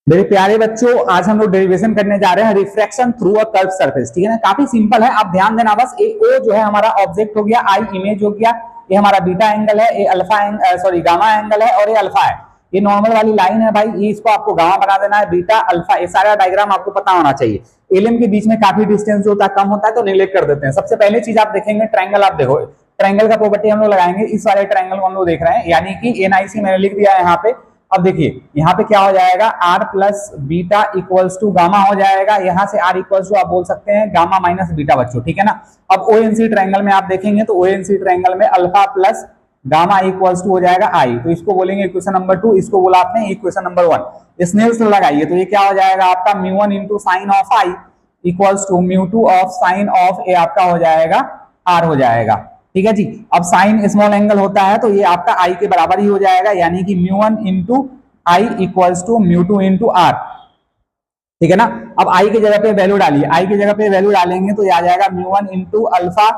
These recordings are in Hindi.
मेरे प्यारे बच्चों, आज हम लोग डेरिवेशन करने जा रहे हैं refraction through a curve surface. ठीक है ना, काफी सिंपल है, आप ध्यान देना बस। ए ओ जो है हमारा ऑब्जेक्ट हो गया, आई इमेज हो गया, ये हमारा बीटा एंगल है, ये अल्फा सॉरी गामा एंगल है और ये अल्फा है। ये नॉर्मल वाली लाइन है भाई, ये इसको आपको गामा बना देना है, बीटा अल्फा, ये सारा डायग्राम आपको पता होना चाहिए। एलियम के बीच में काफी डिस्टेंस जो होता है कम होता है तो नेग्लेक्ट कर देते हैं। सबसे पहले चीज आप देखेंगे ट्रायंगल। आप देखो ट्रायंगल का प्रॉपर्टी हम लोग लगाएंगे, इस वाले ट्रायंगल को हम लोग देख रहे हैं, यानी कि एनआईसी मैंने लिख दिया है यहाँ पे। अब देखिए यहाँ पे क्या हो जाएगा, R plus beta equals to gamma हो जाएगा। यहाँ से आर इक्वल्स टू आप बोल सकते हैं गामा माइनस बीटा बच्चों, ठीक है ना। अब ओएनसी ट्रायंगल में आप देखेंगे तो ओएनसी ट्रायंगल में alpha plus gamma equals to हो जाएगा आई, तो इसको बोलेंगे इक्वेशन नंबर 2, इसको बोला आपने इक्वेशन नंबर 1। स्नेल्स लॉ लगाइए तो ये क्या हो जाएगा आपका mu 1 into sine of I equals to mu 2 of sine of A, आपका हो जाएगा आर हो जाएगा। ठीक है जी। अब साइन स्मॉल एंगल होता है तो ये आपका आई के बराबर ही हो जाएगा, यानी कि mu 1 into I equals to mu 2 into R. ठीक है ना। अब आई की जगह पे वैल्यू डालिए, आई की जगह पे वैल्यू डालेंगे तो ये आ जाएगा mu 1 into alpha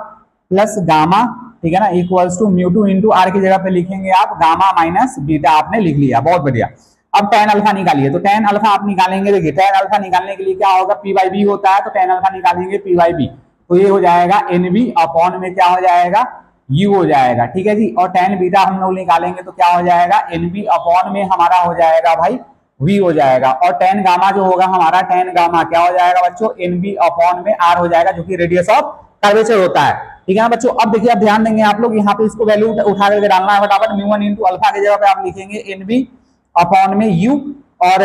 plus gamma, ठीक है ना, equals to mu 2 into R की जगह पे लिखेंगे आप गामा माइनस बीटा, आपने लिख लिया, बहुत बढ़िया। अब tan अल्फा निकालिए, तो tan अल्फा आप निकालेंगे, देखिए tan अल्फा निकालने के लिए क्या होगा, पी बाई बी होता है, तो tan अल्फा निकालेंगे पी बाई बी, तो ये हो जाएगा एन बी अपॉन में क्या हो जाएगा, यू हो जाएगा। ठीक है जी। और tan बीटा हम लोग निकालेंगे तो क्या हो जाएगा, एन बी अपॉन में हमारा हो जाएगा भाई v हो जाएगा। और tan गामा जो होगा हमारा, tan गामा क्या हो जाएगा बच्चों, एन बी अपॉन में आर हो जाएगा, जो कि रेडियस ऑफ कर्वेचर होता है। ठीक है ना बच्चों। अब देखिए, अब ध्यान देंगे आप लोग, यहाँ पे इसको वैल्यू उठा करके डालना है फटाफट। म्यू 1 इंटू अल्फा की जगह पे आप लिखेंगे एन बी अपॉन में यू, और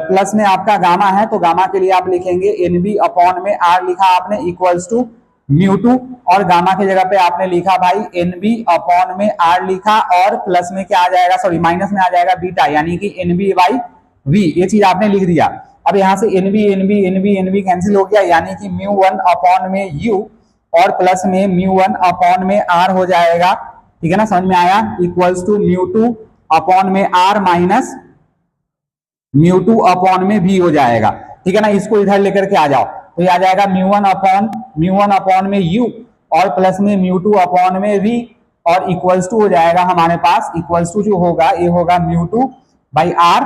प्लस में आपका गामा है तो गामा के लिए आप लिखेंगे एन बी अपॉन में आर लिखा आपने इक्वल्स टू म्यू 2, और गामा की जगह पे आपने लिखा भाई एन बी अपॉन में आर लिखा, और प्लस में क्या आ जाएगा, सॉरी माइनस में आ जाएगा बीटा, यानी कि एन बी बाई वी, ये चीज आपने लिख दिया। अब यहाँ से N B N B N B N B cancel हो गया, यानी कि म्यू 1 अपॉन में यू और प्लस में म्यू 1 अपॉन में आर हो जाएगा। ठीक है ना, समझ में आया, इक्वल्स टू म्यू 2 अपॉन में आर माइनस म्यू 2 अपॉन में भी हो जाएगा। ठीक है ना, इसको इधर लेकर के आ जाओ तो ये आ जाएगा म्यू 1 अपॉन में यू और प्लस में म्यू 2 अपॉन में वी, और इक्वल्स टू हो जाएगा हमारे पास, इक्वल्स टू जो होगा ये होगा म्यू 2 बाई आर,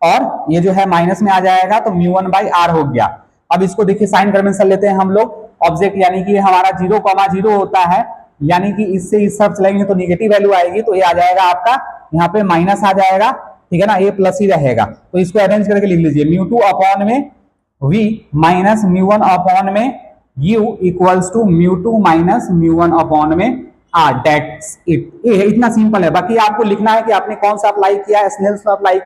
और ये जो है माइनस में आ जाएगा तो म्यू 1 बाई आर हो गया। अब इसको देखिए साइन कन्वेंशन लेते हैं हम लोग, ऑब्जेक्ट यानी कि हमारा 0,0 होता है, यानी कि इससे इस तरफ चलेंगे तो निगेटिव वैल्यू आएगी, तो ये आ जाएगा आपका यहाँ पे माइनस आ जाएगा। ठीक है ना, ये प्लस ही रहेगा, तो इसको अरेंज करके लिख लीजिए म्यू 2 अपॉन में v माइनस म्यू 1 अपॉन में u equals to mu 2 minus mu 1 upon में r। That's it. ये इतना सिंपल है, बाकी आपको लिखना है कि आपने कौन सा अप्लाई किया है, स्नेल्स लॉ अप्लाई